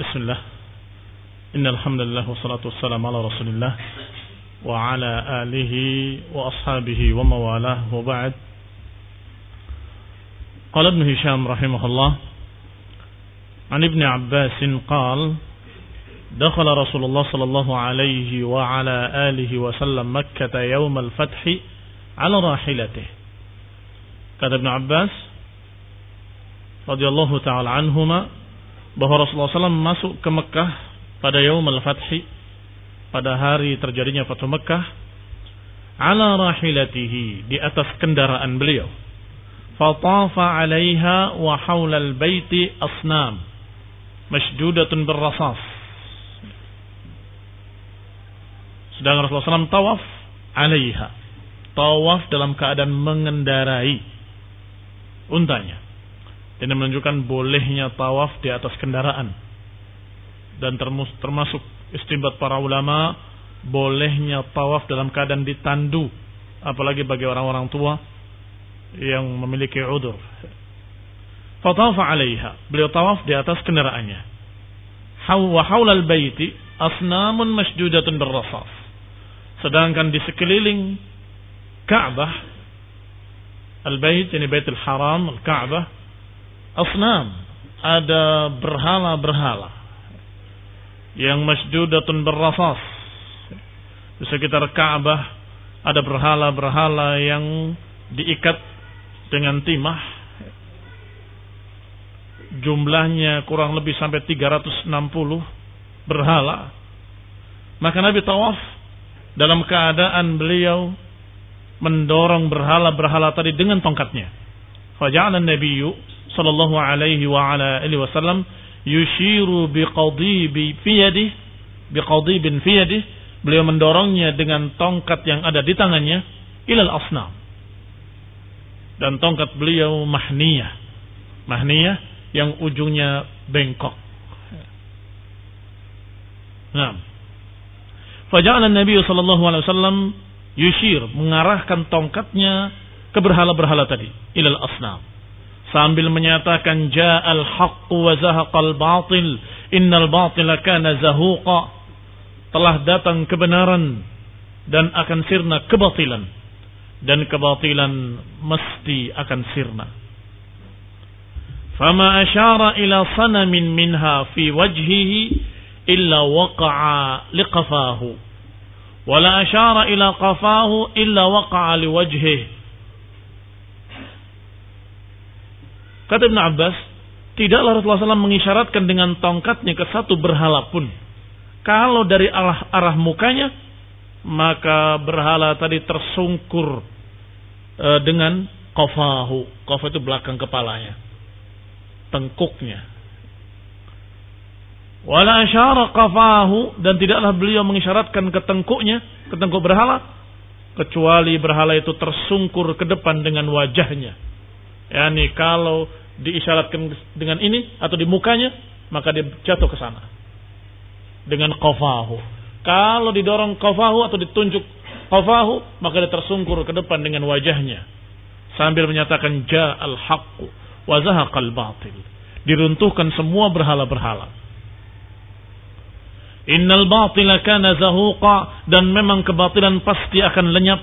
Bismillah. Innal hamdalillah wassalatu wassalamu ala Rasulillah wa ala alihi wa ashabihi wa mawalah wa ba'd. Qala Ibn Hisham rahimahullah an Ibn Abbas qala dakhala Rasulullah sallallahu alaihi wa ala alihi wa sallam Makkah yawm al-fath ala rahilatihi. Kata Ibn Abbas radhiyallahu ta'ala anhuma bahwa Rasulullah SAW masuk ke Mekah pada Yaum al-Fathi, pada hari terjadinya Fathu Mekah, ala rahilatihi, di atas kendaraan beliau. Fatafa 'alaiha wa haula al-baiti asnam mashdudatun birrasas. Sedang Rasulullah SAW tawaf 'alaiha, tawaf dalam keadaan mengendarai untanya. Ini menunjukkan bolehnya tawaf di atas kendaraan. Dan termasuk istinbat para ulama, bolehnya tawaf dalam keadaan ditandu, apalagi bagi orang-orang tua yang memiliki udzur. Fatafa 'alaiha, beliau tawaf di atas kendaraannya. Wa haulal baiti asnamun mashdudatun birrasas. Sedangkan di sekeliling Ka'bah, al-bait ini Baitul Haram, al-Ka'bah, asnam, ada berhala-berhala yang masjudatun berrasas. Di sekitar Ka'bah ada berhala-berhala yang diikat dengan timah. Jumlahnya kurang lebih sampai 360 berhala. Maka Nabi tawaf dalam keadaan beliau mendorong berhala-berhala tadi dengan tongkatnya. Faja'ala an-nabiyyu sallallahu alaihi wa ala alihi wasallam yushiru biqadibin fi yadihi, beliau mendorongnya dengan tongkat yang ada di tangannya ilal asnam, dan tongkat beliau mahniyah yang ujungnya bengkok. Nah, faja'ala an-nabiy sallallahu alaihi wasallam yushir, mengarahkan tongkatnya ke berhala-berhala tadi ilal asnam, sambil menyatakan ja'al haqqu wa zahaqal batil innal batila kana zahuqa, telah datang kebenaran dan akan sirna kebatilan, dan kebatilan mesti akan sirna. Fama asyara ila sanamin minha fi wajhihi illa waqa'a liqafahu wala asyara ila qafahu illa waqa'a liwajhihi. Kata Ibn Abbas, tidaklah Rasulullah SAW mengisyaratkan dengan tongkatnya ke satu berhala pun. Kalau dari arah mukanya, maka berhala tadi tersungkur dengan qafahu. Qafa itu belakang kepalanya, tengkuknya. Wala asyara qafahu, dan tidaklah beliau mengisyaratkan ke tengkuknya, ke tengkuk berhala, kecuali berhala itu tersungkur ke depan dengan wajahnya. Yani kalau diisyaratkan dengan ini atau di mukanya, maka dia jatuh ke sana dengan qafahu. Kalau didorong qafahu atau ditunjuk qafahu, maka dia tersungkur ke depan dengan wajahnya sambil menyatakan ja'al haqqu wa zahaqal batil. Diruntuhkan semua berhala-berhala. Innal batila kana zahuqa, dan memang kebatilan pasti akan lenyap.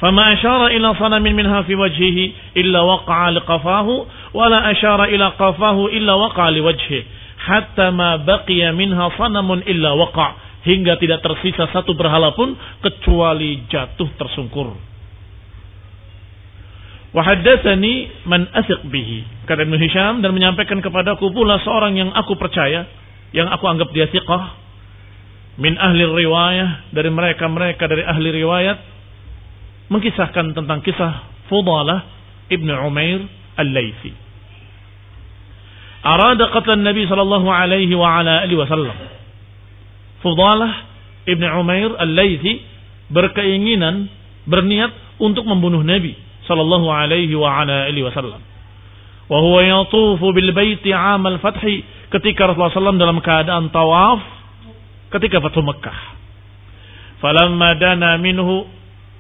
Fama asyara ila sanamin minha fi wajhihi illa waqa'a liqafahu wala asyara ila qafahu illa waqa'a liwajhihi hatta ma baqiya minha sanamun illa waqa', hingga tidak tersisa satu berhala pun kecuali jatuh tersungkur. Wa haddatsani man athiq bihi, kata Ibnu Hisham, dan menyampaikan kepadaku pula seorang yang aku percaya, yang aku anggap dia thiqah, min ahli riwayah, dari mereka dari ahli riwayat, mengkisahkan tentang kisah Fudalah ibn Umair al-Laythi. Arada qatl Nabi sallallahu alaihi wa ala alihi wasallam. Fudalah ibn Umair al-Laythi berniat untuk membunuh Nabi sallallahu alaihi wa ala alihi wasallam. Wa huwa yatufu bil baiti 'am al-fath, ketika Rasulullah SAW dalam keadaan tawaf ketika Fathu Makkah. Falamma dana minhu,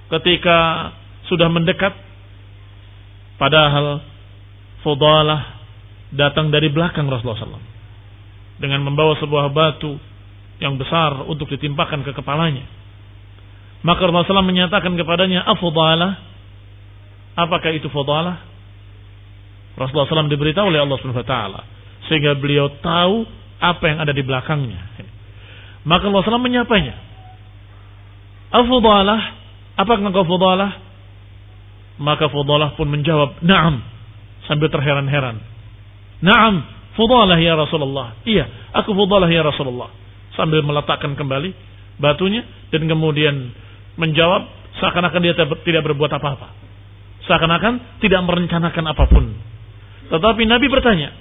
ketika sudah mendekat, padahal Fudalah datang dari belakang Rasulullah SAW dengan membawa sebuah batu yang besar untuk ditimpakan ke kepalanya. Maka Rasulullah SAW menyatakan kepadanya, Fudalah, apakah itu Fudalah? Rasulullah SAW diberitahu oleh Allah Subhanahu wa taala sehingga beliau tahu apa yang ada di belakangnya. Maka Rasulullah SAW menyapanya, Fudalah, apakah engkau Fudalah? Maka Fudalah pun menjawab, "Na'am," sambil terheran-heran. "Na'am, Fudalah ya Rasulullah." Iya, aku Fudalah ya Rasulullah. Sambil meletakkan kembali batunya dan kemudian menjawab seakan-akan dia tidak berbuat apa-apa. Seakan-akan tidak merencanakan apapun. Tetapi Nabi bertanya,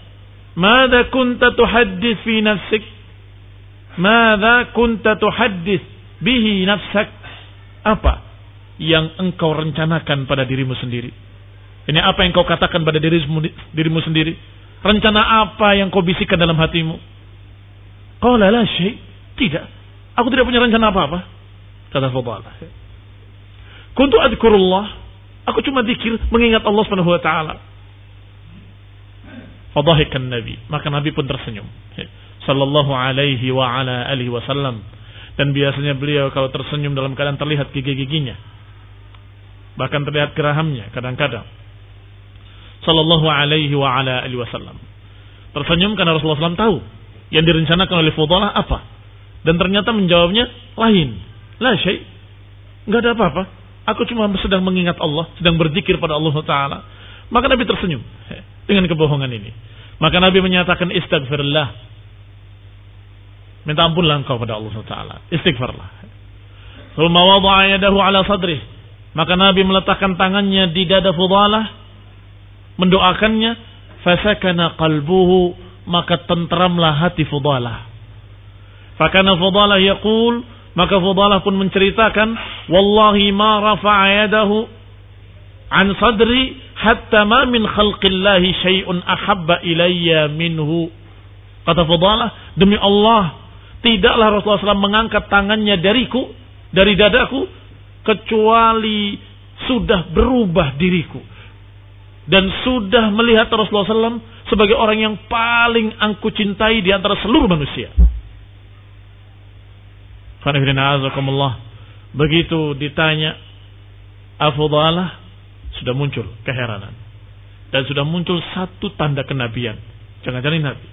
"Madza kunta tuhaddits fi nafsik?" "Madza kunta tuhaddits bihi nafsak?" Apa yang engkau rencanakan pada dirimu sendiri? Ini apa yang kau katakan pada dirimu sendiri? Rencana apa yang kau bisikkan dalam hatimu? Qala la syai'. Tidak, aku tidak punya rencana apa-apa, kata Fudalah. Kuntu adkurullah, aku cuma zikir mengingat Allah Subhanahu wa taala. Fadhahikan Nabi, maka Nabi pun tersenyum. Sallallahu alaihi wa ala alihi wasallam. Dan biasanya beliau kalau tersenyum dalam keadaan terlihat gigi-giginya, bahkan terlihat gerahamnya kadang-kadang. Sallallahu alaihi wa ala alihi wasallam. Tersenyum karena Rasulullah SAW tahu yang direncanakan oleh Fudalah apa. Dan ternyata menjawabnya lain. La syai'. Enggak ada apa-apa. Aku cuma sedang mengingat Allah, sedang berzikir pada Allah Ta'ala. Maka Nabi tersenyum dengan kebohongan ini. Maka Nabi menyatakan istighfirullah. Minta ampunlah engkau pada Allah Ta'ala. Istighfarlah. Thumma wada'a yadahu ala sadrih. Maka Nabi meletakkan tangannya di dada Fudalah, mendoakannya. Fasakana qalbuhu, maka tentramlah hati Fudalah. Fakana Fudalah yaqul, maka Fudalah pun menceritakan, wallahi ma rafa'a yadahu an sadri hatta ma min khalqillahi syai'un ahabba ilayya minhu. Kata Fudalah, demi Allah, tidaklah Rasulullah SAW mengangkat tangannya dariku, dari dadaku, kecuali sudah berubah diriku dan sudah melihat Rasulullah SAW sebagai orang yang paling aku cintai di antara seluruh manusia. Begitu ditanya Fudalah, sudah muncul keheranan dan sudah muncul satu tanda kenabian. Jangan-jangan Nabi.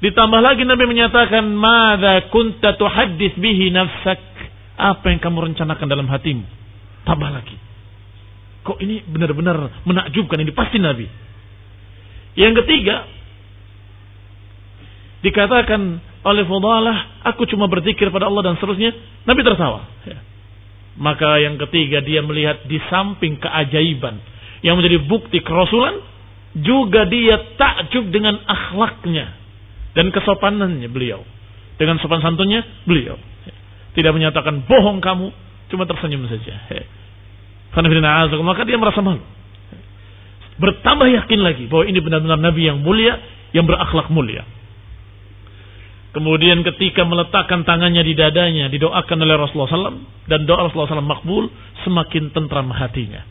Ditambah lagi Nabi menyatakan, "Madza kunta tuhaddits bihi nafsak?" Apa yang kamu rencanakan dalam hatimu? Tambah lagi. Kok ini benar-benar menakjubkan, ini pasti Nabi. Yang ketiga, dikatakan oleh Fudalah, aku cuma berzikir pada Allah dan seterusnya. Nabi tertawa. Maka yang ketiga, dia melihat di samping keajaiban yang menjadi bukti kerasulan, juga dia takjub dengan akhlaknya dan kesopanannya beliau. Dengan sopan santunnya beliau. Tidak menyatakan bohong kamu, cuma tersenyum saja. Maka dia merasa malu. Bertambah yakin lagi bahwa ini benar-benar Nabi yang mulia, yang berakhlak mulia. Kemudian ketika meletakkan tangannya di dadanya, didoakan oleh Rasulullah SAW, dan doa Rasulullah SAW makbul, semakin tentram hatinya.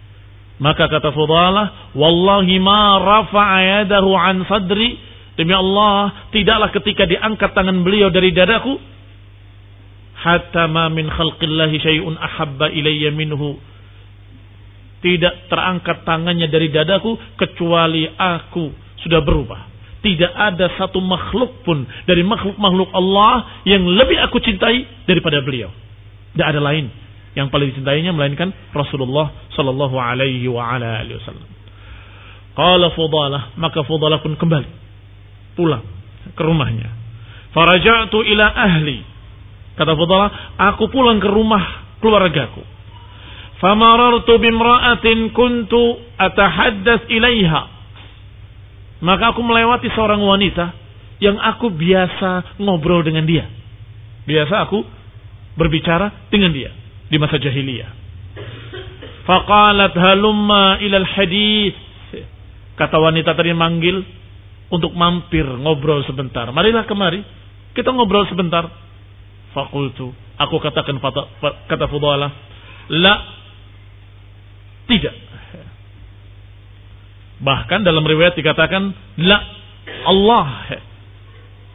Maka kata Fudalah, wallahi ma rafa'a yadahu an sadri, demi Allah, tidaklah ketika diangkat tangan beliau dari dadaku, hatta ma min khalqillahi syai'un ahabba ilayya minhu, tidak terangkat tangannya dari dadaku kecuali aku sudah berubah. Tidak ada satu makhluk pun dari makhluk-makhluk Allah yang lebih aku cintai daripada beliau. Tidak ada lain yang paling dicintainya melainkan Rasulullah sallallahu alaihi wa ala alihi wasallam. Qala Fudalah, maka Fudalah pun kembali pulang ke rumahnya. Faraja'tu ila ahli. Kata Fudalah, aku pulang ke rumah keluargaku. Famarartu bimra'atin kuntu atahaddats ilaiha. Maka aku melewati seorang wanita yang aku biasa ngobrol dengan dia. Biasa aku berbicara dengan dia di masa jahiliyah. Faqalat halumma ilal hadits. Kata wanita tadi manggil untuk mampir ngobrol sebentar. Marilah kemari, kita ngobrol sebentar. Faqultu, aku katakan kata Fudalah, la, tidak. Bahkan dalam riwayat dikatakan la, Allah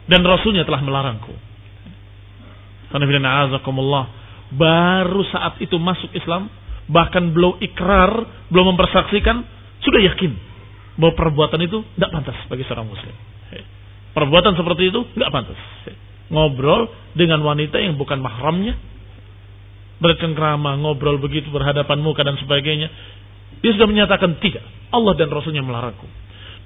dan Rasulnya telah melarangku. Baru saat itu masuk Islam, bahkan belum ikrar, belum mempersaksikan, sudah yakin bahwa perbuatan itu tidak pantas bagi seorang muslim. Perbuatan seperti itu tidak pantas. Ngobrol dengan wanita yang bukan mahramnya, bercengkrama, ngobrol begitu berhadapan muka dan sebagainya. Dia sudah menyatakan tidak, Allah dan Rasulnya melarangku.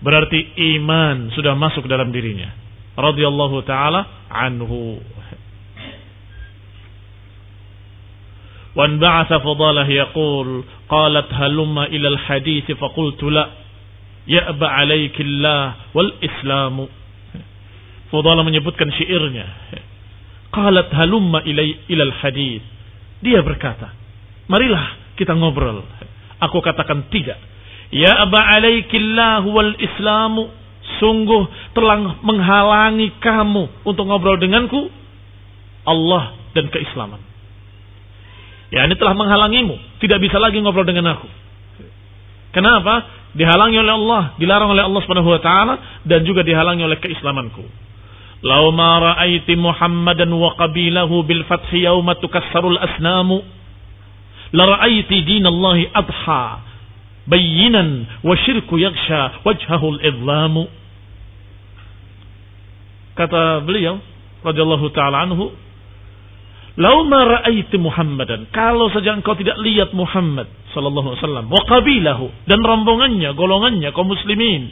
Berarti iman sudah masuk dalam dirinya. Radhiyallahu ta'ala anhu. Wan ba'atha Fudalah yaqul, qalat halumma ila al-hadith faqultu la, ya'ba alaikillah wal islamu. Fudalah menyebutkan syairnya. Qalat halumma ila al-hadith. Dia berkata, marilah kita ngobrol. Aku katakan tidak. Ya aba alaikillah wal islamu, sungguh telah menghalangi kamu untuk ngobrol denganku Allah dan keislaman. Ya, ini telah menghalangimu, tidak bisa lagi ngobrol dengan aku. Kenapa? Dihalangi oleh Allah, dilarang oleh Allah Subhanahu wa taala, dan juga dihalangi oleh keislamanku. Lau ma ra'aiti Muhammadan wa qabilahu bil fathi yawma tukassarul asnamu, la ra'aiti dinallahi adha bayyinan wa syirku yaghsha wajhahu al-idlamu. Kata beliau radhiyallahu taala anhu, lau ma ra'aiti Muhammadan, kalau saja engkau tidak lihat Muhammad sallallahu alaihi wasallam wa qabilahu, dan rombongannya, golongannya kaum muslimin,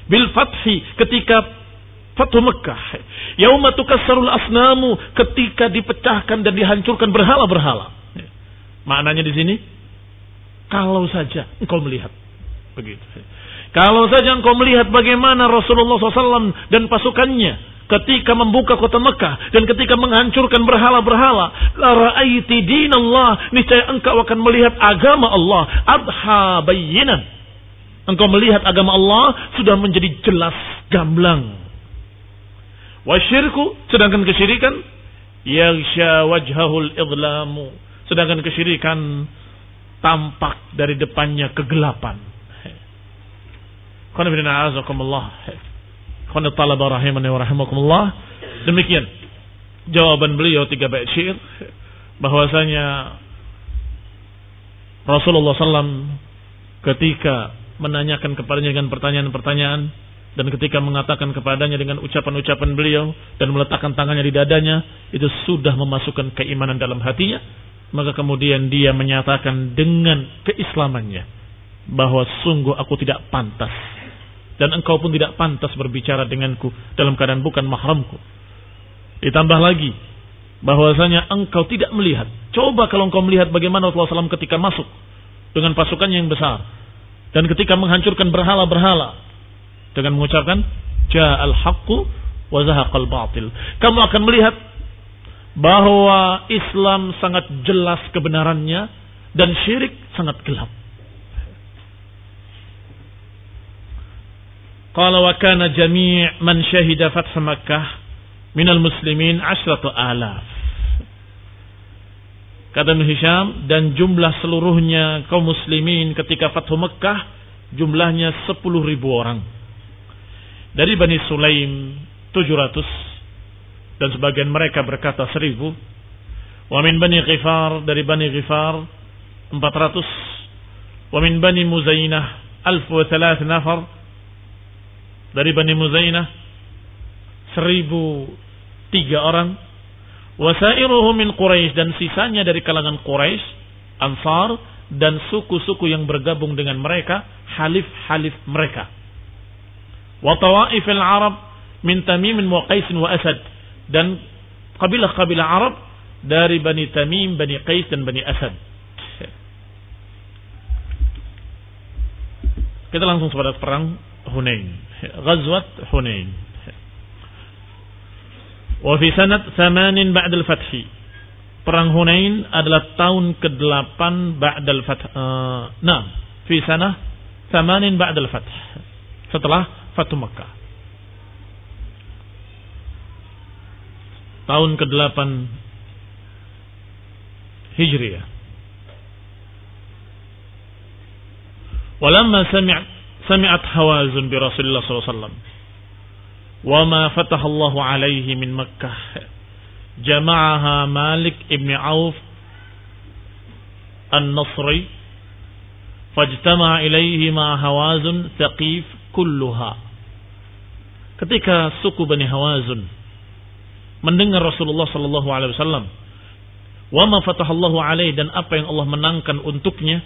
bil fathi, ketika Fathu Mekah, yauma tukassarul asnamu, ketika dipecahkan dan dihancurkan berhala-berhala. Maknanya di sini, kalau saja engkau melihat begitu. Kalau saja engkau melihat bagaimana Rasulullah SAW dan pasukannya ketika membuka kota Mekah dan ketika menghancurkan berhala-berhala, la ra'aiti dinallah, niscaya engkau akan melihat agama Allah adha bayyinan. Engkau melihat agama Allah sudah menjadi jelas gamblang. Wasyirku, sedangkan kesyirikan, yaghsha wajhahul idlamu, sedangkan kesyirikan tampak dari depannya kegelapan. Qul inna a'udzubikumullah. Qul talaba rahimani wa rahimakumullah. Demikian jawaban beliau 3 bait syair, bahwasanya Rasulullah SAW ketika menanyakan kepadanya dengan pertanyaan-pertanyaan, dan ketika mengatakan kepadanya dengan ucapan-ucapan beliau dan meletakkan tangannya di dadanya, itu sudah memasukkan keimanan dalam hatinya. Maka kemudian dia menyatakan dengan keislamannya bahwa sungguh aku tidak pantas, dan engkau pun tidak pantas berbicara denganku dalam keadaan bukan mahramku. Ditambah lagi bahwasanya engkau tidak melihat. Coba kalau engkau melihat bagaimana Rasulullah SAW ketika masuk dengan pasukannya yang besar dan ketika menghancurkan berhala-berhala dengan mengucapkan ja'al haqqu wa zahaqal batil. Kamu akan melihat bahwa Islam sangat jelas kebenarannya dan syirik sangat gelap. Qala wa kana jami' man syahida fath Makkah minal muslimin 10,000. Kata Ibnu Hisham, dan jumlah seluruhnya kaum muslimin ketika Fathu Makkah jumlahnya 10.000 orang. Dari Bani Sulaim 700, dan sebagian mereka berkata 1.000. Wa min Bani Ghifar, dari Bani Ghifar 400. Wa min Bani Muzainah 1,003 nafar, dari Bani Muzainah 1.003 orang. Wa sairuhu min Quraisy, dan sisanya dari kalangan Quraisy, Ansar, dan suku-suku yang bergabung dengan mereka, halif-halif mereka. Wa tawaifil Arab min Tamim wa Qais wa Asad, dan kabilah-kabilah Arab dari Bani Tamim, Bani Qais, dan Bani Asad. Kita langsung pada perang Hunain, Ghazwat Hunain. Wa fi sanat 8 ba'da al-fath. Perang Hunain adalah tahun ke-8 ba'da al-fath. Fi sanah 8 ba'da al-fath. Setelah Fathu Makkah. tahun ke-8 Hijriah. Walamma sami'at Hawazun bi Rasulullah sallallahu alaihi wasallam wa ma fataha Allah alaihi min Makkah, jama'aha Malik ibn Auf An-Nasri fajtama'a ilaihi ma Hawazun Thaqif kulluha. Ketika suku Bani Hawazun mendengar Rasulullah sallallahu alaihi wasallam, wa ma fatahallahu alaihi, dan apa yang Allah menangkan untuknya,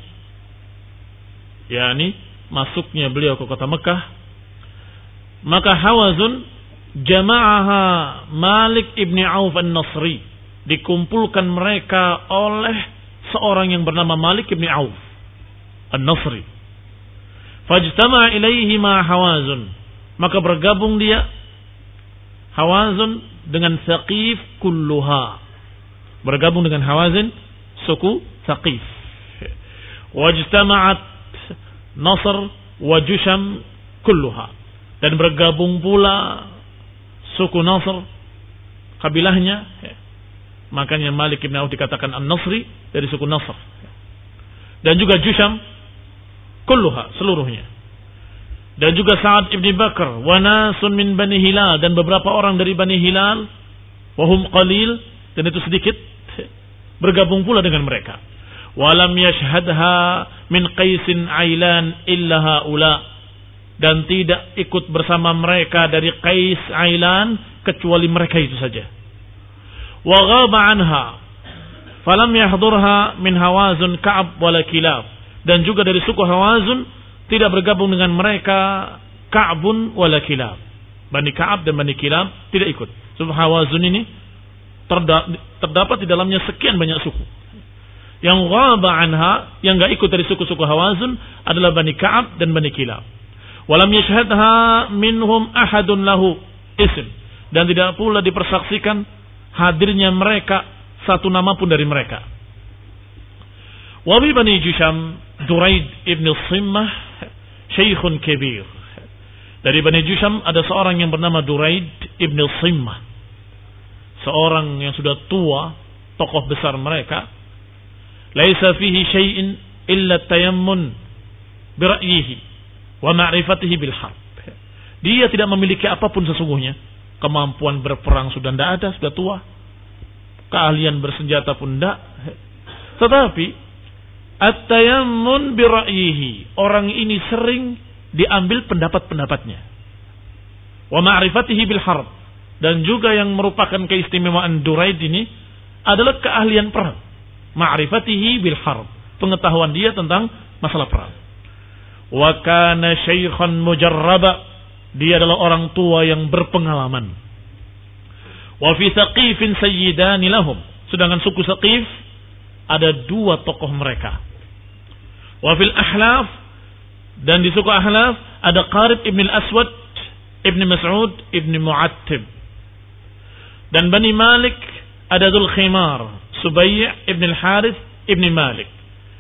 yakni masuknya beliau ke kota Mekah, maka Hawazun jama'aha Malik ibn Auf An-Nasri, dikumpulkan mereka oleh seorang yang bernama Malik ibn Auf An-Nasri. Fajtama'a ilaihi ma Hawazun, maka bergabung dia Hawazun dengan Thaqif kulluha, bergabung dengan Hawazin suku Thaqif. Wajtama'at Nasr wa Jusham kulluha, dan bergabung pula suku Nasr, kabilahnya. Makanya Malik ibn Auf dikatakan An-Nasri, dari suku Nasr. Dan juga Jusham kulluha, seluruhnya. Dan juga Sa'ad ibn Bakar wa nasun min Bani Hilal, dan beberapa orang dari Bani Hilal, wahum qalil, dan itu sedikit, bergabung pula dengan mereka. Walam yashhadha min Qaisin Ailan illa haula, dan tidak ikut bersama mereka dari Qais Ailan kecuali mereka itu saja. Wa ghaba anha falam yahdurha min Hawazun Ka'ab wala Kilab, dan juga dari suku Hawazun tidak bergabung dengan mereka Ka'bun wala Kilab. Bani Ka'ab dan Bani Kilab tidak ikut. Suku Hawazun ini terdapat di dalamnya sekian banyak suku. Yang ghaba anha, yang enggak ikut dari suku-suku Hawazun adalah Bani Ka'ab dan Bani Kilab. Walam yashhadha minhum ahadun lahu ism, dan tidak pula dipersaksikan hadirnya mereka satu nama pun dari mereka. Wa bi Bani Jusham Duraid ibn Simmah syaikhun kabir. Dari Bani Jusham ada seorang yang bernama Duraid ibn Simmah, seorang yang sudah tua, tokoh besar mereka. Laisa fihi syai'in illa tayammun bi ra'yihi wa ma'rifatihi bil harb. Dia tidak memiliki apapun sesungguhnya. Kemampuan berperang sudah tidak ada, sudah tua. Keahlian bersenjata pun tidak. Tetapi at-tayammun bi ra'yihi, orang ini sering diambil pendapat-pendapatnya. Wa ma'rifatihi bil harb, dan juga yang merupakan keistimewaan Duraid ini adalah keahlian perang. Ma'rifatihi bil harb, pengetahuan dia tentang masalah perang. Wa kana syaikhan mujarraba, dia adalah orang tua yang berpengalaman. Wa fi Thaqifin sayyidani lahum, sedangkan suku Thaqif ada dua tokoh mereka. Wa fil Ahlaf, dan di suku Ahlaf ada Qarib ibn al-Aswad ibn Mas'ud ibn Mu'attib. Dan Bani Malik ada Dzul Khimar Subai' ibn al-Harith ibn Malik,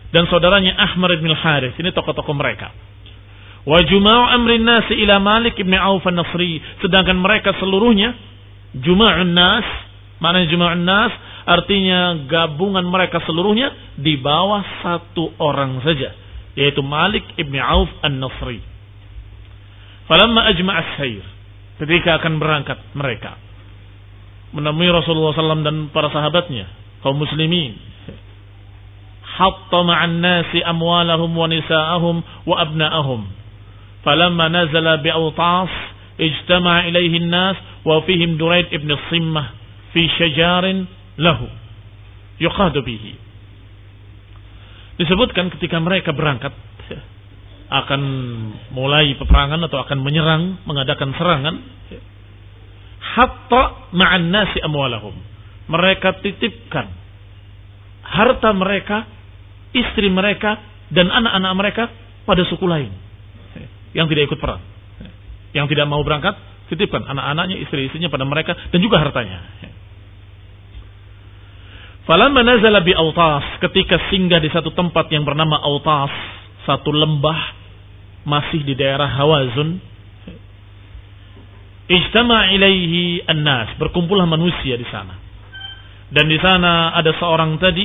dan saudaranya Ahmar ibn al-Harith. Ini tokoh-tokoh mereka. Wa juma'u amrin nasi ila Malik ibn Auf An-Nasri, sedangkan mereka seluruhnya juma'un nas. Maknanya juma'un nas artinya gabungan mereka seluruhnya di bawah satu orang saja, yaitu Malik ibn Auf An-Nasri. Falamma ajma'as sayr, ketika akan berangkat mereka menemui Rasulullah SAW dan para sahabatnya, kaum muslimin, hatta ma'an nasi amwalahum wa nisa'ahum wa abna'ahum. Falamma nazala bi'awtas ijtama'a ilaihi an-nas wa fihim Duraid ibn Simmah fi syajarin lahu yuqadu bihi. Disebutkan ketika mereka berangkat akan mulai peperangan atau akan menyerang, mengadakan serangan, hatta ma'an nasi amwalahum, mereka titipkan harta mereka, istri mereka, dan anak-anak mereka pada suku lain yang tidak ikut perang, yang tidak mau berangkat, titipkan anak-anaknya, istri-istrinya pada mereka, dan juga hartanya. Falamma nazala bi Autas, ketika singgah di satu tempat yang bernama Autas, satu lembah masih di daerah Hawazun, Ijtama ilaihi an-nas, berkumpullah manusia di sana. Dan di sana ada seorang tadi,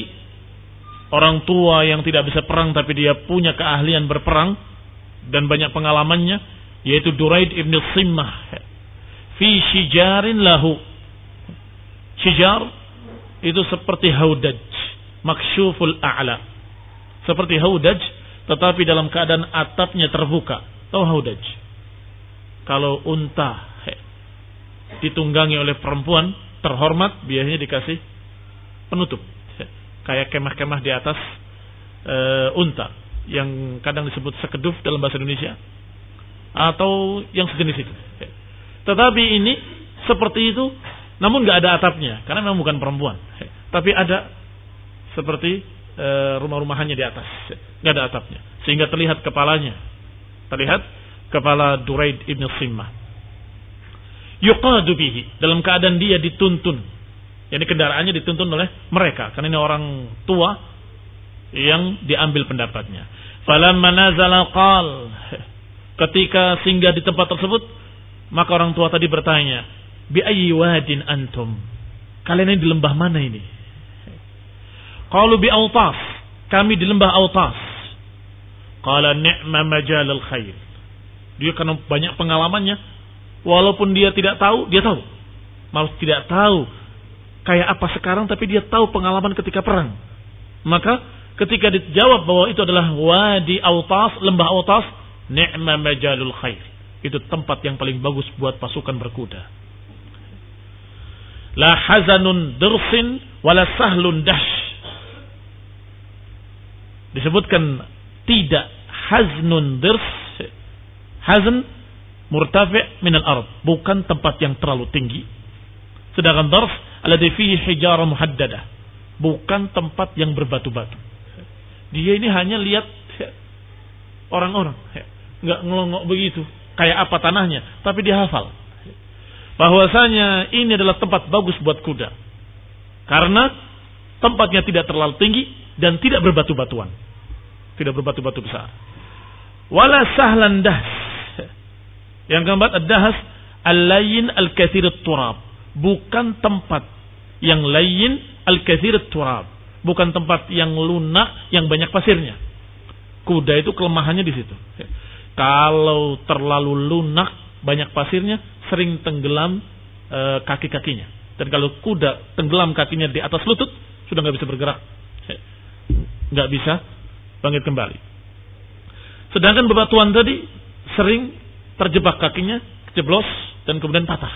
orang tua yang tidak bisa perang tapi dia punya keahlian berperang dan banyak pengalamannya, yaitu Duraid ibn Simmah. Fi shijarin lahu. Shijar itu seperti haudaj, maksyuful a'la. Seperti haudaj tetapi dalam keadaan atapnya terbuka. Tahu haudaj? Kalau unta ditunggangi oleh perempuan terhormat, biasanya dikasih penutup. Kayak kemah-kemah di atas unta yang kadang disebut sekeduf dalam bahasa Indonesia, atau yang sejenis itu. Tetapi ini seperti itu, namun nggak ada atapnya karena memang bukan perempuan. Tapi ada seperti rumah-rumahannya di atas, nggak ada atapnya, sehingga terlihat kepalanya, terlihat kepala Duraid ibn Simmah. Yuqadu bihi, dalam keadaan dia dituntun, yani kendaraannya dituntun oleh mereka, karena ini orang tua yang diambil pendapatnya. Falamma nazala qal, ketika singgah di tempat tersebut, maka orang tua tadi bertanya, bi ayyi wadin antum, kalian ini di lembah mana ini? Qalu bi Autas, kami di lembah Autas. Qala ni'ma majalul khair, dia karena banyak pengalamannya, walaupun dia tidak tahu, dia tahu. Malah tidak tahu kayak apa sekarang, tapi dia tahu pengalaman ketika perang. Maka ketika dijawab bahwa itu adalah Wadi Autas, lembah Autas, ni'ma majalul khair, itu tempat yang paling bagus buat pasukan berkuda. La hazanun dirsin wala sahlun dash. Disebutkan tidak haznun dirs, hazn murtafi' minal ard, bukan tempat yang terlalu tinggi. Sedangkan dars alladhi fihi hijara muhaddadah, bukan tempat yang berbatu-batu. Dia ini hanya lihat orang-orang, nggak ngelongok begitu kayak apa tanahnya, tapi dia hafal bahwasanya ini adalah tempat bagus buat kuda karena tempatnya tidak terlalu tinggi dan tidak berbatu-batuan, tidak berbatu-batu besar. Wala sahlan dahs, yang keempat ad-dahs al-layyin al-kathir at-turab, bukan tempat yang layyin al-kathir at-turab, bukan tempat yang lunak yang banyak pasirnya. Kuda itu kelemahannya di situ. Kalau terlalu lunak banyak pasirnya, sering tenggelam kaki-kakinya. Dan kalau kuda tenggelam kakinya di atas lutut, sudah nggak bisa bergerak, nggak bisa bangkit kembali. Sedangkan bebatuan tadi sering terjebak kakinya, jeblos dan kemudian patah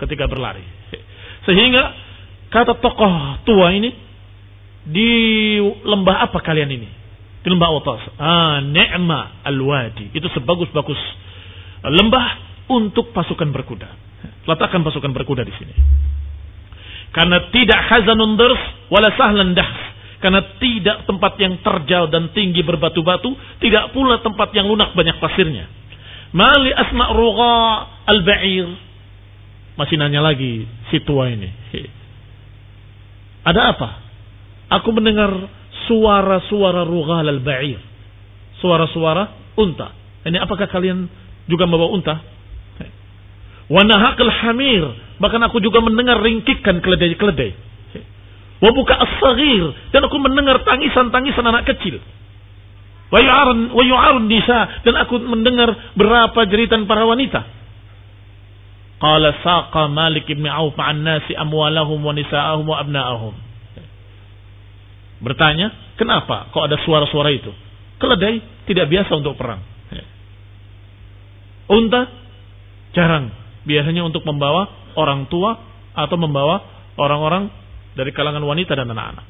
ketika berlari. Sehingga kata tokoh tua ini, di lembah apa kalian ini? Di lembah Autas. Ni'ma al-wadi, itu sebagus-bagus lembah untuk pasukan berkuda. Letakkan pasukan berkuda di sini. Karena tidak hazanun dirs wala sahlan dahs, karena tidak tempat yang terjal dan tinggi berbatu-batu, tidak pula tempat yang lunak banyak pasirnya. Mali asma' rugha al-ba'ir, masih nanya lagi si tua ini, ada apa? Aku mendengar suara-suara rughal al-ba'ir, suara-suara unta. Ini apakah kalian juga membawa unta? Wa nahaqal hamir, bahkan aku juga mendengar ringkikan keledai-keledai. Wa buka as-saghir, dan aku mendengar tangisan-tangisan anak kecil. Wa yu'arun nisa, dan aku mendengar berapa jeritan para wanita. Qala saqa Malik ibn Auf ma'an nasi amwalahum wa nisa'ahum wa abna'ahum. Bertanya, kenapa kok ada suara-suara itu? Keledai tidak biasa untuk perang. Unta jarang, biasanya untuk membawa orang tua atau membawa orang-orang dari kalangan wanita dan anak-anak.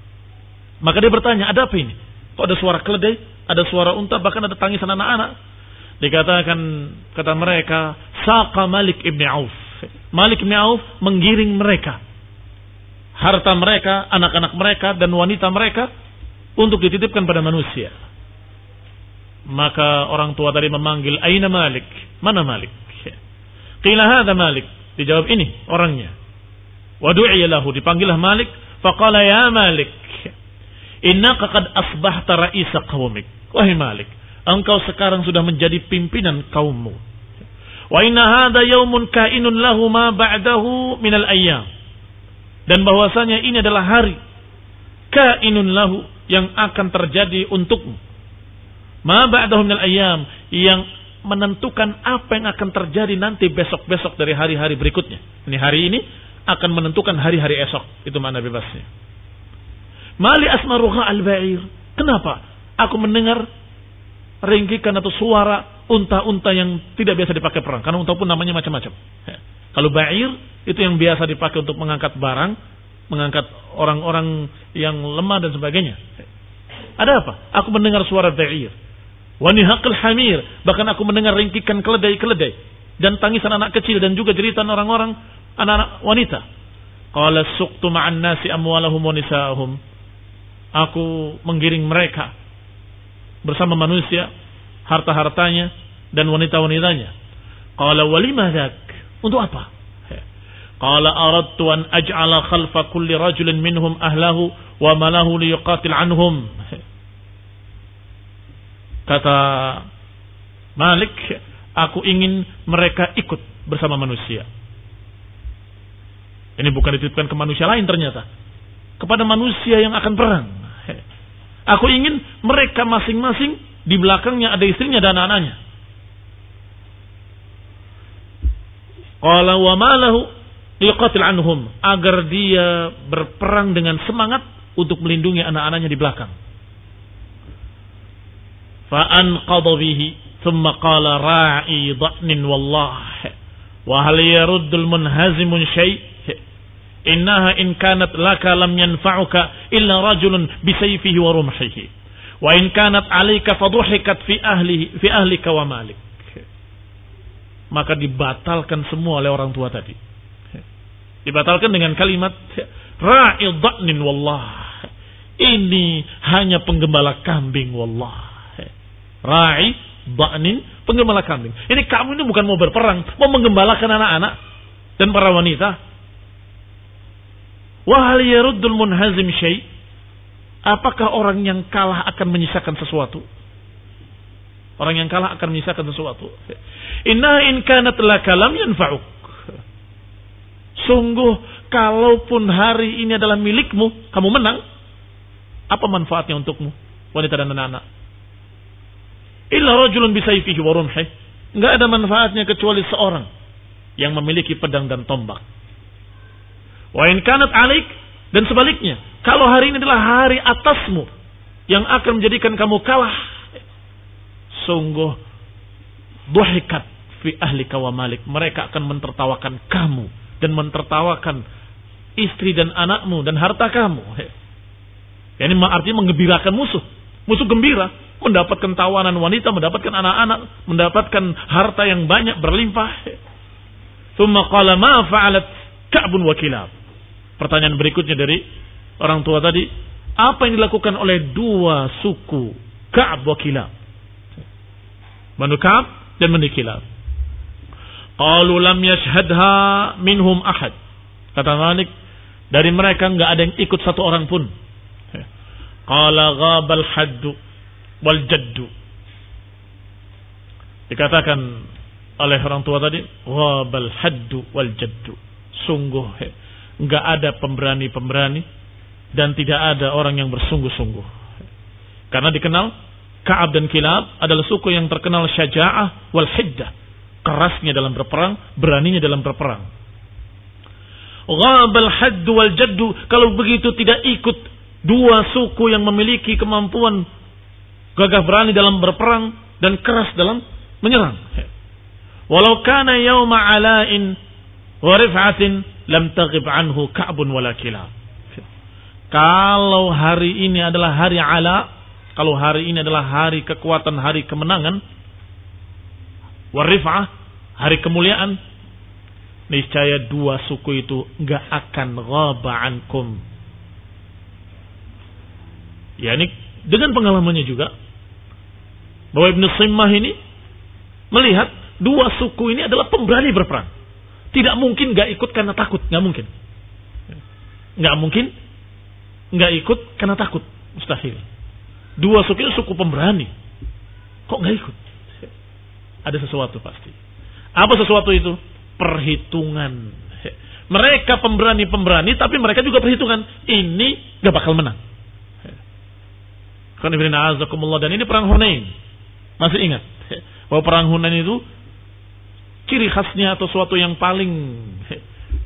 Maka dia bertanya, ada apa ini? Kok ada suara keledai, ada suara unta, bahkan ada tangisan anak-anak? Dikatakan, kata mereka, saqa Malik ibn Auf. Malik ibn Auf menggiring mereka, harta mereka, anak-anak mereka dan wanita mereka untuk dititipkan pada manusia. Maka orang tua tadi memanggil, aina Malik? Mana Malik? Qila hadha Malik. Dijawab, ini orangnya. Wa du'iya lahu, dipanggillah Malik. Faqala ya Malik, innaka qad asbahta ra'isa qaumik. Wahai Malik, engkau sekarang sudah menjadi pimpinan kaummu. Wa inna hadha yaumun kainun lahu ma ba'dahu minal ayyam. Dan bahwasanya ini adalah hari kainun lahu, yang akan terjadi untukmu. Ma ba'dahu minal ayyam, yang menentukan apa yang akan terjadi nanti besok-besok dari hari-hari berikutnya. Ini hari ini akan menentukan hari-hari esok. Itu makna bebasnya. Mali asmaruha al-ba'ir. Kenapa aku mendengar ringkikan atau suara unta-unta yang tidak biasa dipakai perang? Karena unta pun namanya macam-macam. Kalau ba'ir itu yang biasa dipakai untuk mengangkat barang, mengangkat orang-orang yang lemah dan sebagainya. Ada apa? Aku mendengar suara ba'ir. Wa nihaqil hamir, bahkan aku mendengar ringkikan keledai-keledai dan tangisan anak kecil dan juga jeritan orang-orang, anak-anak wanita. Qala suqtu ma'an nasi amwalahum wa nisa'ahum. Aku menggiring mereka bersama manusia, harta-hartanya dan wanita-wanitanya. Qala walima dzak? Untuk apa? Qala aradtu an aj'ala khalfa kulli rajulin minhum ahlahu wa malahu liyuqatil anhum. Kata Malik, aku ingin mereka ikut bersama manusia. Ini bukan dititipkan ke manusia lain ternyata, kepada manusia yang akan perang. Aku ingin mereka masing-masing di belakangnya ada istrinya dan anak-anaknya. Qala wa malahu liqatil anhum, agar dia berperang dengan semangat untuk melindungi anak-anaknya di belakang. Fa'anqadha bihi thumma qala ra'i dha'nin wallah wa hal yaruddul munhazimun syai' innaha in kanat laka lam yanfa'uka illa rajulun bisayfihi wa rumhihi wa in kanat 'alayka fadhuhikat fi ahlika wa malik. Maka dibatalkan semua oleh orang tua tadi. Dibatalkan dengan kalimat ra'i dha'nin wallah. Ini hanya penggembala kambing wallah. Ra'i dha'nin, penggembala kambing. Ini kamu ini bukan mau berperang, mau menggembalakan anak-anak dan para wanita. Wa hal yaruddul munhazim syai'? Apakah orang yang kalah akan menyisakan sesuatu? Orang yang kalah akan menyisakan sesuatu. Inna in kanat laka lam yanfa'uk. Sungguh kalaupun hari ini adalah milikmu, kamu menang, apa manfaatnya untukmu, wanita dan anak-anak? Illa rajulun bisayfihi wa rumhihi. Enggak ada manfaatnya kecuali seorang yang memiliki pedang dan tombak. Wa in kanat 'alaik, dan sebaliknya, kalau hari ini adalah hari atasmu yang akan menjadikan kamu kalah, sungguh dhuhikat fi ahlika wa malik. Mereka akan mentertawakan kamu dan mentertawakan istri dan anakmu dan harta kamu. Ini artinya menggembirakan musuh. Musuh gembira mendapatkan tawanan wanita, mendapatkan anak-anak, mendapatkan harta yang banyak berlimpah. Tsumma qala ma fa'alat Ka'bun wa Kilab. Pertanyaan berikutnya dari orang tua tadi, apa yang dilakukan oleh dua suku Ka'b wa Kilab? Banu Ka'b dan Banu Kilab. Qalu lam yashhadha minhum ahad. Kata Malik, dari mereka enggak ada yang ikut satu orang pun. Qala ghabal haddu wal jaddu. Dikatakan oleh orang tua tadi, ghabal haddu wal jaddu. Sungguh enggak ada pemberani-pemberani dan tidak ada orang yang bersungguh-sungguh. Karena dikenal Ka'ab dan Kilab adalah suku yang terkenal syaja'ah wal hiddah, kerasnya dalam berperang, beraninya dalam berperang. Ghabal haddu wal jaddu, kalau begitu tidak ikut dua suku yang memiliki kemampuan gagah berani dalam berperang dan keras dalam menyerang. Walau kana yawma ala'in wa rif'atin lam taghib anhu Ka'bun wala Kilab. Kalau hari ini adalah hari ala, kalau hari ini adalah hari kekuatan, hari kemenangan, wa rif'ah, hari kemuliaan, niscaya dua suku itu enggak akan ghaba ankum. Ya, ini dengan pengalamannya juga bahwa Ibnu Simmah ini melihat dua suku ini adalah pemberani berperang. Tidak mungkin gak ikut karena takut, gak mungkin. Gak mungkin gak ikut karena takut, mustahil. Dua suku itu suku pemberani, kok gak ikut? Ada sesuatu pasti. Apa sesuatu itu? Perhitungan. Mereka pemberani-pemberani, tapi mereka juga perhitungan. Ini gak bakal menang. Dan ini perang Hunain. Masih ingat bahwa perang Hunain itu ciri khasnya atau sesuatu yang paling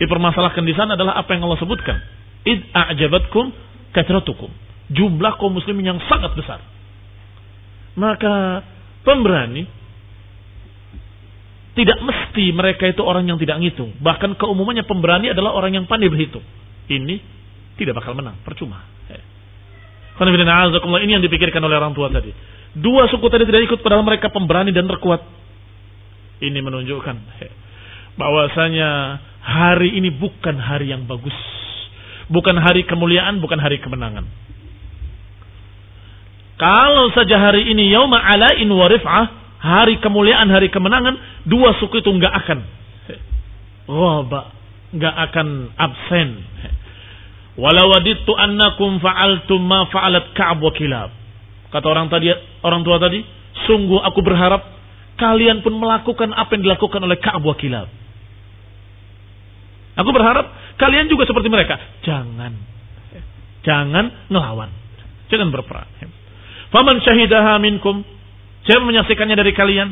dipermasalahkan di sana adalah apa yang Allah sebutkan. Id a'jabatkum kathratukum. Jumlah kaum muslimin yang sangat besar. Maka pemberani tidak mesti mereka itu orang yang tidak ngitung. Bahkan keumumannya pemberani adalah orang yang pandai berhitung. Ini tidak bakal menang, percuma. Ini yang dipikirkan oleh orang tua tadi. Dua suku tadi tidak ikut, padahal mereka pemberani dan terkuat. Ini menunjukkan bahwasanya hari ini bukan hari yang bagus. Bukan hari kemuliaan, bukan hari kemenangan. Kalau saja hari ini yauma ala'in wa rif'ah, hari kemuliaan, hari kemenangan, dua suku itu enggak akan ghaba, enggak akan absen. Walau wadittu annakum fa'altum ma fa'alat Ka'ab wa Kilab. Kata orang tua tadi, sungguh aku berharap kalian pun melakukan apa yang dilakukan oleh Ka'ab wa Kilab. Aku berharap kalian juga seperti mereka. Jangan ngelawan. Jangan berperang. Faman syahidaha minkum, siapa menyaksikannya dari kalian?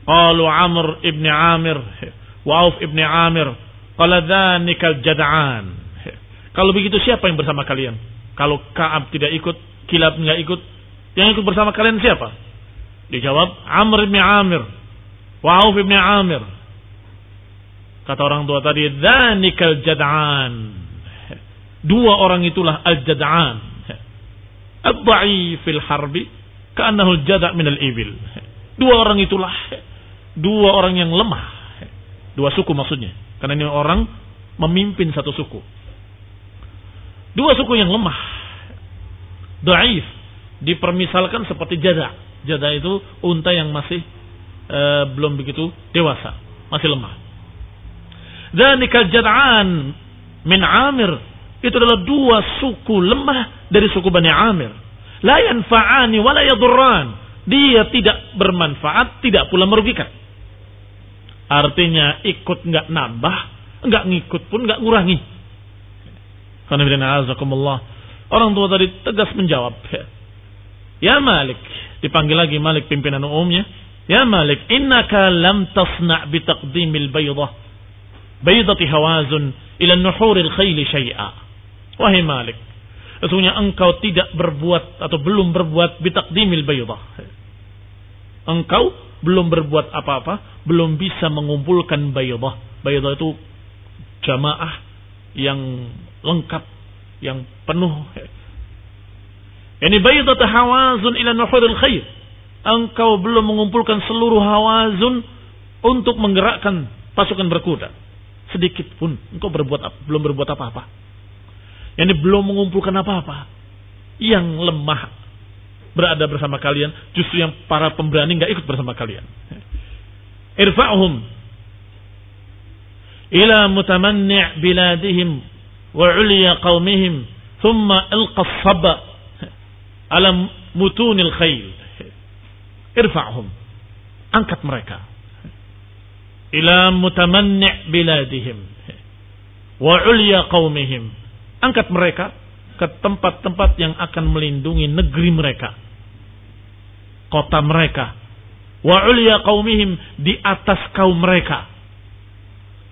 Qalu Amr ibn Amir wa Auf ibn Amir qala dzanikal jad'an. Kalau begitu siapa yang bersama kalian? Kalau Ka'ab tidak ikut, Kilab enggak ikut, yang ikut bersama kalian siapa? Dijawab Amr ibn Amir wa Auf ibn Amir. Kata orang tua tadi, dzanikal jad'an. Dua orang itulah al-jad'an. Ad-dha'i fil harbi ka'annahu al-jada' min al-ibil. Dua orang itulah dua orang yang lemah. Dua suku maksudnya. Karena ini orang memimpin satu suku. Dua suku yang lemah. Dhaif dipermisalkan seperti jada'. Jada' itu unta yang masih belum begitu dewasa, masih lemah. Dzanikal jad'an min Amir. Itu adalah dua suku lemah dari suku Bani Amir. La yanfa'ani wa la yadurran. Dia tidak bermanfaat, tidak pula merugikan. Artinya ikut enggak nambah, enggak ngikut pun enggak ngurangi. Orang tua tadi tegas menjawab. Ya Malik, dipanggil lagi Malik pimpinan umumnya. Ya Malik, innaka lam tasna' bi taqdimil baydah. Baydati Hawazun ila nuhuril khayli syai'a. Wahai Malik, sesungguhnya engkau tidak berbuat atau belum berbuat bitaqdimil baydah. Engkau belum berbuat apa-apa, belum bisa mengumpulkan baydah. Baydah itu jamaah yang lengkap, yang penuh. Ini baydah Hawazun ila nuhuril khayl. Engkau belum mengumpulkan seluruh Hawazun untuk menggerakkan pasukan berkuda. Sedikit pun engkau belum berbuat apa-apa. Yang belum mengumpulkan apa-apa. Yang lemah berada bersama kalian, justru yang para pemberani enggak ikut bersama kalian. Irfa'hum ila mutamanni' biladihim wa 'ulya qaumihim thumma ilqa as-saba ala mutunil khayl. Irfa'hum, angkat mereka ila mutamanni' biladihim wa 'ulya qaumihim. Angkat mereka ke tempat-tempat yang akan melindungi negeri mereka, kota mereka. Wa ulya qaumihim, di atas kaum mereka.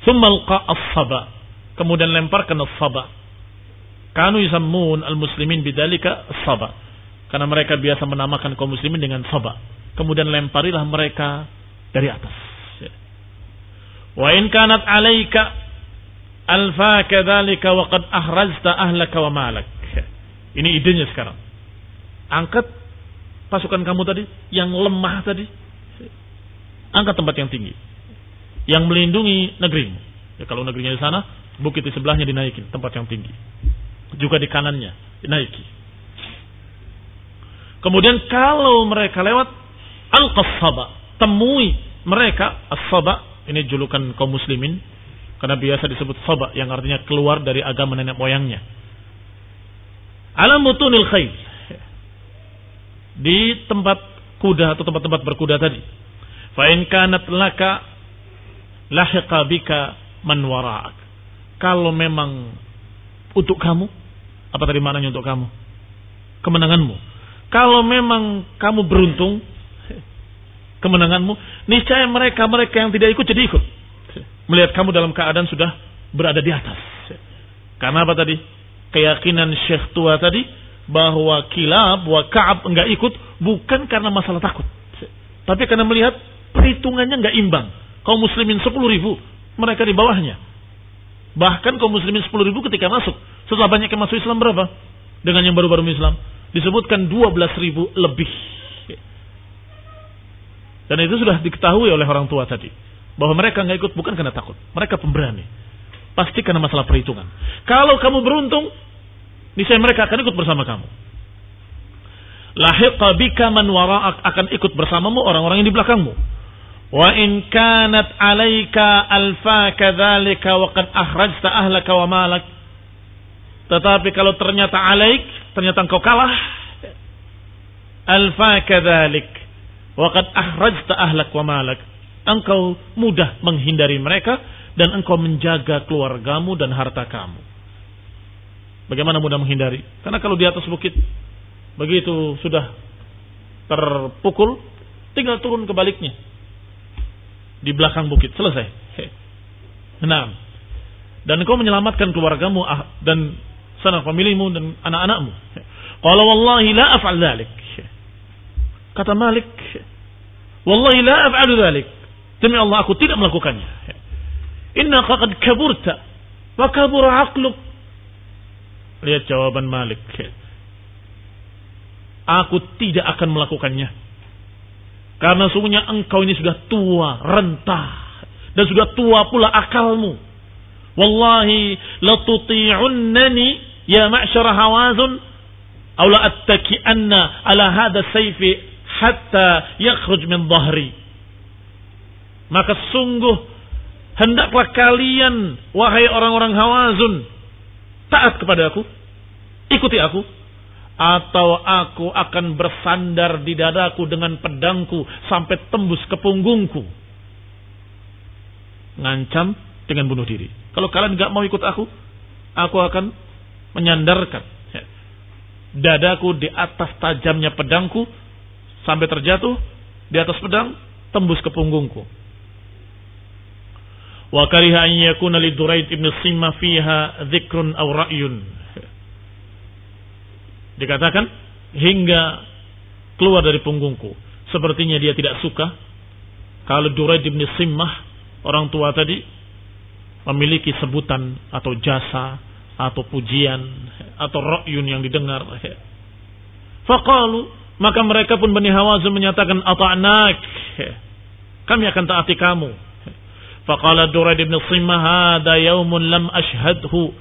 Tsumma alqa as-saba, kemudian lemparkan as-saba. Kanu yusammun al-muslimin bidzalika as-saba, karena mereka biasa menamakan kaum muslimin dengan saba. Kemudian lemparilah mereka dari atas. Wa in kanat 'alaika alfa kadzalika wa qad ahrajta ahlaka wa malak. Ini idenya sekarang. Angkat pasukan kamu tadi yang lemah tadi. Angkat tempat yang tinggi yang melindungi negerimu. Ya, kalau negerinya di sana, bukit di sebelahnya dinaikin, tempat yang tinggi. Juga di kanannya dinaiki. Kemudian kalau mereka lewat al-qassaba, temui mereka. As-saba ini julukan kaum muslimin, karena biasa disebut saba yang artinya keluar dari agama nenek moyangnya. Ala mutunil khayl, di tempat kuda atau tempat-tempat berkuda tadi. Fa in kanat laka lahiqa bika man wara'ak. Kalau memang untuk kamu, apa tadi maknanya untuk kamu? Kemenanganmu. Kalau memang kamu beruntung, kemenanganmu, niscaya mereka yang tidak ikut jadi ikut. Melihat kamu dalam keadaan sudah berada di atas. Karena apa tadi? Keyakinan Syekh tua tadi bahwa Kilab wa Ka'ab enggak ikut bukan karena masalah takut, tapi karena melihat perhitungannya enggak imbang. Kaum muslimin 10.000, mereka di bawahnya. Bahkan kaum muslimin 10.000 ketika masuk, setelah banyak yang masuk Islam berapa? Dengan yang baru-baru Islam disebutkan 12.000 lebih. Dan itu sudah diketahui oleh orang tua tadi, bahwa mereka enggak ikut bukan karena takut, mereka pemberani. Pasti karena masalah perhitungan. Kalau kamu beruntung, niscaya mereka akan ikut bersama kamu. Lahiqa bika man wara'ak, akan ikut bersamamu orang-orang yang di belakangmu. Wa in kanat 'alaika alfa kadzalika wa qad akhrajta ahlaka wa malak. Tetapi kalau ternyata ternyata engkau kalah, alfa kadzalik wa qad akhrajta ahlak wa malak. Engkau mudah menghindari mereka dan engkau menjaga keluargamu dan harta kamu. Bagaimana mudah menghindari? Karena kalau di atas bukit, begitu sudah terpukul, tinggal turun ke baliknya. Di belakang bukit, selesai. Nah, dan engkau menyelamatkan keluargamu dan sanak familimu dan anak-anakmu. Qala wallahi la af'al dzalik. Kata Malik, wallahi la af'alu dzalik. Demi Allah aku tidak melakukannya. Innaka qad kaburta wa kabura aqluk. Lihat jawaban Malik. Aku tidak akan melakukannya. Karena sungguhnya engkau ini sudah tua, renta. Dan sudah tua pula akalmu. Wallahi latuti'unnani ya ma'syara Hawazun. Aw la attaki'anna ala hadha sayfi hatta yakhruj min dhahri. Maka sungguh hendaklah kalian, wahai orang-orang Hawazun, taat kepada aku, ikuti aku, atau aku akan bersandar di dadaku dengan pedangku sampai tembus ke punggungku. Ngancam dengan bunuh diri. Kalau kalian gak mau ikut aku akan menyandarkan dadaku di atas tajamnya pedangku sampai terjatuh di atas pedang, tembus ke punggungku. Wa kariha an yakuna li Duraid ibn Simma fiha dzikrun aw ra'yun. Dikatakan hingga keluar dari punggungku. Sepertinya dia tidak suka kalau Duraid ibn Simmah, orang tua tadi, memiliki sebutan atau jasa atau pujian atau ra'yun yang didengar. Faqalu, maka mereka pun Bani Hawazin menyatakan ata'nak, kami akan taati kamu. Faqala Duraid ibn Simmah, hada yaumun lam ashhadhu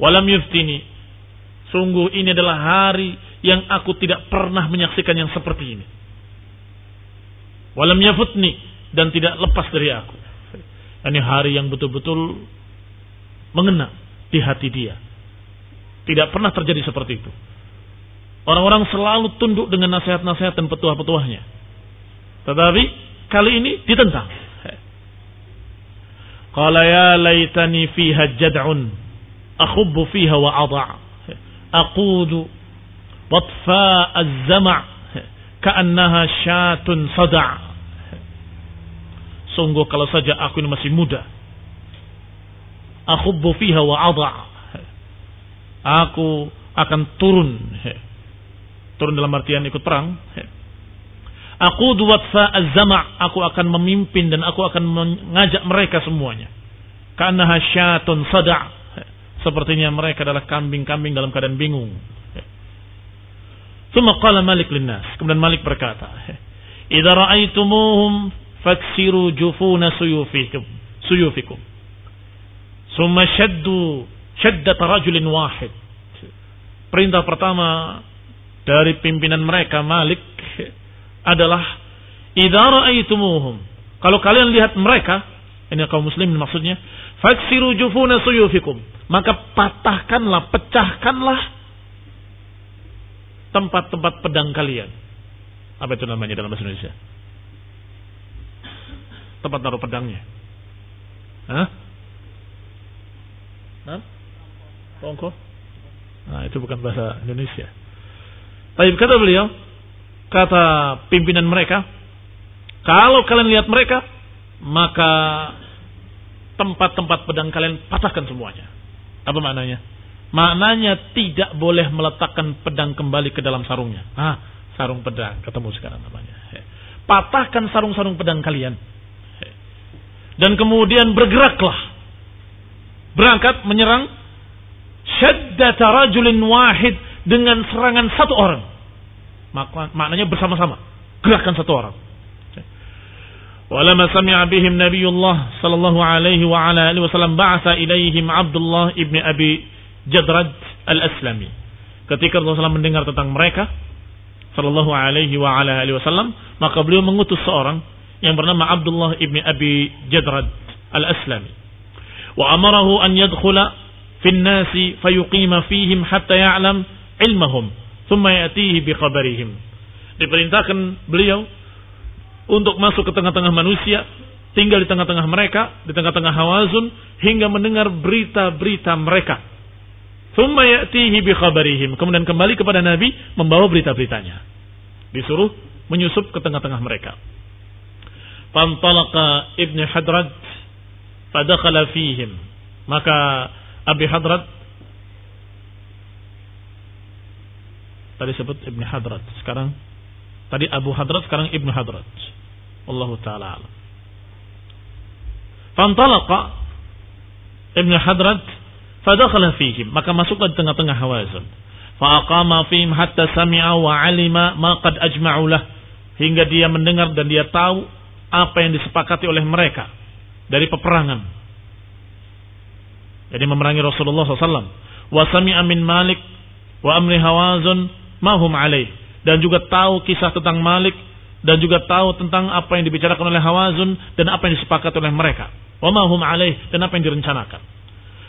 wa lam yuftini. Sungguh ini adalah hari yang aku tidak pernah menyaksikan yang seperti ini. Wa lam yafutni, dan tidak lepas dari aku. Ini hari yang betul-betul mengena di hati dia. Tidak pernah terjadi seperti itu. Orang-orang selalu tunduk dengan nasihat-nasihat dan petuah-petuahnya. Tetapi kali ini ditentang. Qala ya laitani fiha jad'un akhubbu fiha wa adha' aqudu watfa az-zama' ka'annaha syatun sada'. Sungguh kalau saja aku ini masih muda, akhubbu fiha wa adha', aku akan turun dalam artian ikut perang. Aku duwatfa az-zama', aku akan memimpin dan aku akan mengajak mereka semuanya. Karena hasyatun sada', sepertinya mereka adalah kambing-kambing dalam keadaan bingung. Tsumma qala Malik linnas, kemudian Malik berkata, "Idza ra'aitumuhum faksiru jufuna suyufikum. Tsumma shaddat rajulin wahid." Perintah pertama dari pimpinan mereka Malik adalah idza ra'aitumuhum, kalau kalian lihat mereka, ini kaum muslimin maksudnya, faksiru jufuna suyufikum, maka patahkanlah, pecahkanlah tempat-tempat pedang kalian. Apa itu namanya dalam bahasa Indonesia? tempat naruh pedangnya? Hah? Tongko? Nah, itu bukan bahasa Indonesia. Tapi kata beliau, kata pimpinan mereka, kalau kalian lihat mereka, maka tempat-tempat pedang kalian patahkan semuanya. Apa maknanya? Maknanya tidak boleh meletakkan pedang kembali ke dalam sarungnya. Sarung pedang, ketemu sekarang namanya. Patahkan sarung-sarung pedang kalian. Dan kemudian bergeraklah. Berangkat menyerang syaddata rajulin wahid, dengan serangan satu orang. Maknanya bersama-sama. Gerakkan satu orang. Walamma sami'a bihim Nabiullah sallallahu alaihi wa ala alihi wasallam ba'atha ilaihim Abdullah ibni Abi Jadrad al-Aslami. Ketika Rasulullah mendengar tentang mereka sallallahu alaihi wa ala alihi wasallam, maka beliau mengutus seorang yang bernama Abdullah ibni Abi Jadrad al-Aslami. Wa amarahu an yadkhula fi an-nasi fayuqima fihim hatta ya'lam ilmahum thumma ya'tihi bi khabarihim. Diperintahkan beliau untuk masuk ke tengah-tengah manusia, tinggal di tengah-tengah mereka, di tengah-tengah Hawazun, hingga mendengar berita-berita mereka. Thumma ya'tihi bi khabarihim. Kemudian kembali kepada Nabi membawa berita-beritanya. Disuruh menyusup ke tengah-tengah mereka. Fantalaqa Ibn Hadrad fadakhala fihim. Maka Abi Hadrad, tadi sebut Ibn Hadrad, sekarang tadi Abu Hadrad, sekarang Ibn Hadrad. Wallahu ta'ala alam. Fantalaqa Ibn Hadrad fadakhala fihim, maka masuklah di tengah-tengah Hawazun. Faqama fihim hatta sami'a wa 'alima ma qad ajma'u lah, hingga dia mendengar dan dia tahu apa yang disepakati oleh mereka dari peperangan. Jadi memerangi Rasulullah SAW. Wa sami'a min Malik wa amri Hawazun ma hum 'alaih, dan juga tahu kisah tentang Malik, dan juga tahu tentang apa yang dibicarakan oleh Hawazun dan apa yang disepakati oleh mereka. Wa ma hum 'alaih, dan apa yang direncanakan.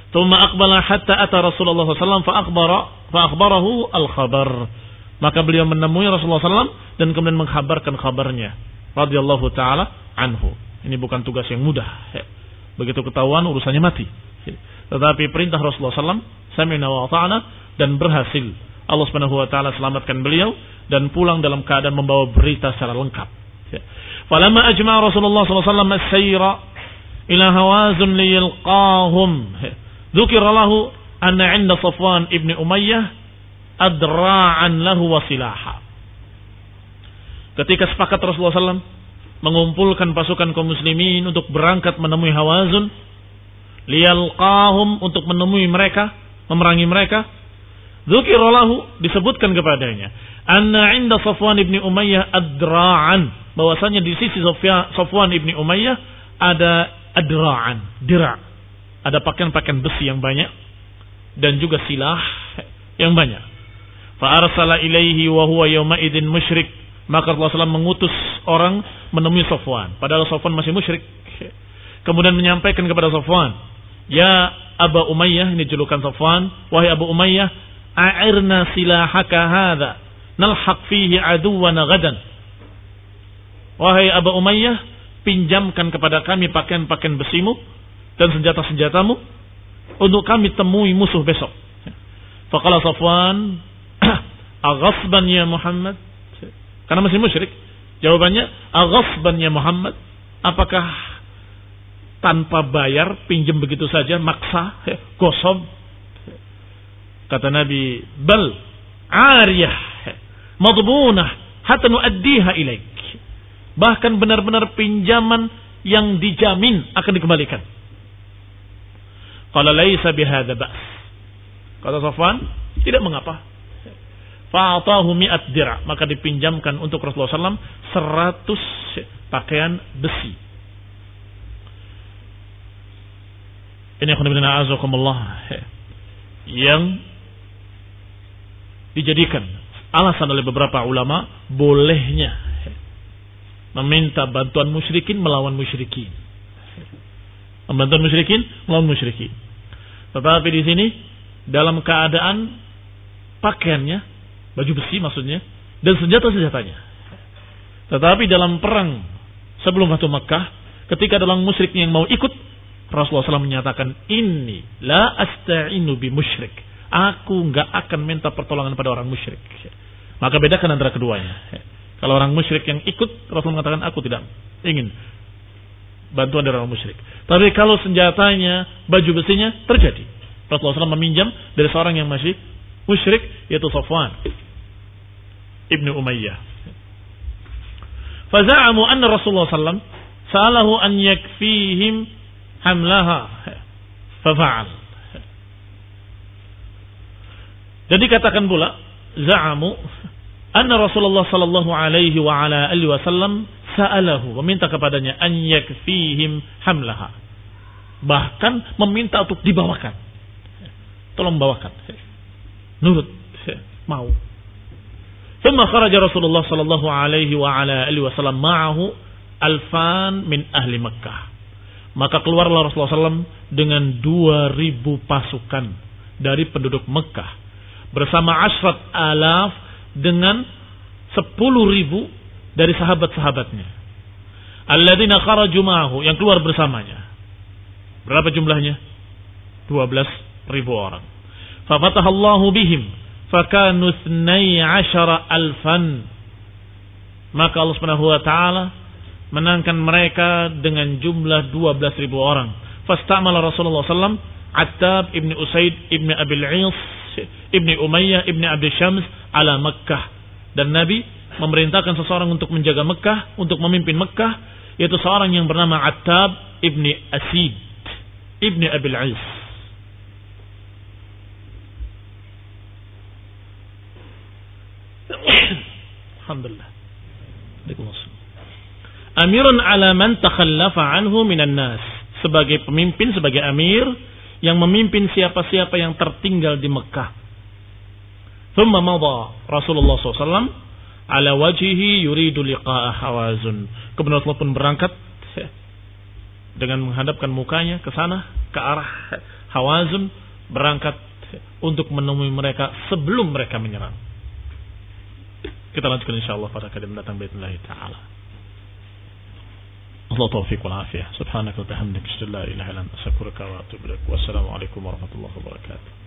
Tsumma aqbala hatta ata Rasulullah SAW fa akhbarahu al-khabar. Maka beliau menemui Rasulullah SAW dan kemudian mengkhabarkan kabarnya. Radhiyallahu taala anhu. Ini bukan tugas yang mudah. Begitu ketahuan urusannya mati. Tetapi perintah Rasulullah SAW, sami'na wa ata'na, dan berhasil. Allah Subhanahu wa taala selamatkan beliau dan pulang dalam keadaan membawa berita secara lengkap. Falamma ajma'a Rasulullah SAW as-sayra ila Hawazun liyalqahum, dzukira lahu anna 'inda Safwan ibn Umayyah adra'an lahu wa silaha. Ketika sepakat Rasulullah SAW mengumpulkan pasukan kaum muslimin untuk berangkat menemui Hawazun, liyalqahum, untuk menemui mereka, memerangi mereka, dzukira lahu, disebutkan kepadanya, anna 'inda Safwan ibn Umayyah adra'an, bahwasanya di sisi Safwan ibn Umayyah ada adra'an, dira', ada pakaian-pakaian besi yang banyak dan juga silah yang banyak. Fa arsala ilaihi wa huwa yawma idzin musyrik, maka Rasulullah SAW mengutus orang menemui Safwan, padahal Safwan masih musyrik. Kemudian menyampaikan kepada Safwan, ya Aba Umayyah, ini julukan Safwan, wahai Abu Umayyah, a'irna silahaka hadha nalhaq fihi aduwana gadan. Wahai Aba Umayyah, pinjamkan kepada kami pakaian-pakaian besimu dan senjata-senjatamu untuk kami temui musuh besok. Faqala Safwan, aghasban ya Muhammad, karena masih musyrik. Jawabannya, aghasban ya Muhammad, apakah tanpa bayar, pinjam begitu saja, maksa, gosob? Kata Nabi, bal ariyah madbunah hatta nuaddiha ilaik, bahkan benar-benar pinjaman yang dijamin akan dikembalikan. Qala laisa bihadza ba's, kata Safwan, tidak mengapa. Fa'atahu mi'at dir', maka dipinjamkan untuk Rasulullah SAW 100 pakaian besi. Ini akhwanina azakumullah, yang dijadikan alasan oleh beberapa ulama bolehnya meminta bantuan musyrikin melawan musyrikin. Membantu musyrikin melawan musyrikin. Tetapi di sini dalam keadaan pakaiannya, baju besi maksudnya, dan senjata-senjatanya. Tetapi dalam perang sebelum Fathu Makkah, Ketika ada orang musyrik yang mau ikut, Rasulullah SAW menyatakan, inni la asta'inu bi musyrik. Aku nggak akan minta pertolongan pada orang musyrik. Maka bedakan antara keduanya. Kalau orang musyrik yang ikut, Rasulullah mengatakan, aku tidak ingin bantuan dari orang musyrik. Tapi kalau senjatanya, baju besinya, terjadi. Rasulullah SAW meminjam dari seorang yang masih musyrik, yaitu Safwan Ibnu Umayyah. Faza'amu anna Rasulullah SAW sa'alahu an yakfihim hamlaha fafa'al. Jadi katakan pula, za'amu anna Rasulullah sallallahu alaihi wa ala alihi wasallam sa'alahu, meminta kepadanya an yakfihim hamlaha. Bahkan meminta untuk dibawakan. Tolong bawakan. Nurut, mau. Thumma kharaja Rasulullah sallallahu alaihi wa ala alihi wasallam ma'ahu alfan min ahli Makkah. Maka keluarlah Rasulullah SAW dengan 2.000 pasukan dari penduduk Mekah bersama asrat alaf dengan 10.000 dari sahabat-sahabatnya. Alladzina kharaju ma'ahu, yang keluar bersamanya. Berapa jumlahnya? 12.000 orang. Fa fatahallahu bihim fakanu 12,000. Maka Allah Subhanahu wa taala menangkan mereka dengan jumlah 12.000 orang. Fastamala Rasulullah SAW Attab ibn Usaid ibn Abil Is ibn Umayyah ibn Abd Syams ala Makkah. Dan Nabi memerintahkan seseorang untuk menjaga Mekah, untuk memimpin Mekah, yaitu seorang yang bernama Attab ibn Asid ibn Abil Is. Alhamdulillah. Amirun ala man takhallafa anhu minan nas. Sebagai pemimpin, sebagai amir yang memimpin siapa-siapa yang tertinggal di Mekah. Thumma madha Rasulullah SAW ala wajhihi yuridu liqa'a Hawazun. Kemudian Rasulullah pun berangkat dengan menghadapkan mukanya ke sana, ke arah Hawazun, berangkat untuk menemui mereka sebelum mereka menyerang. Kita lanjutkan insyaallah pada kali mendatang باذن taala. Allah taufiq wal afiyah. Subhanaka wa bihamdika asyhadu an la ilaha illa anta astaghfiruka wa atubu ilaik. Wassalamu alaikum warahmatullahi wabarakatuh.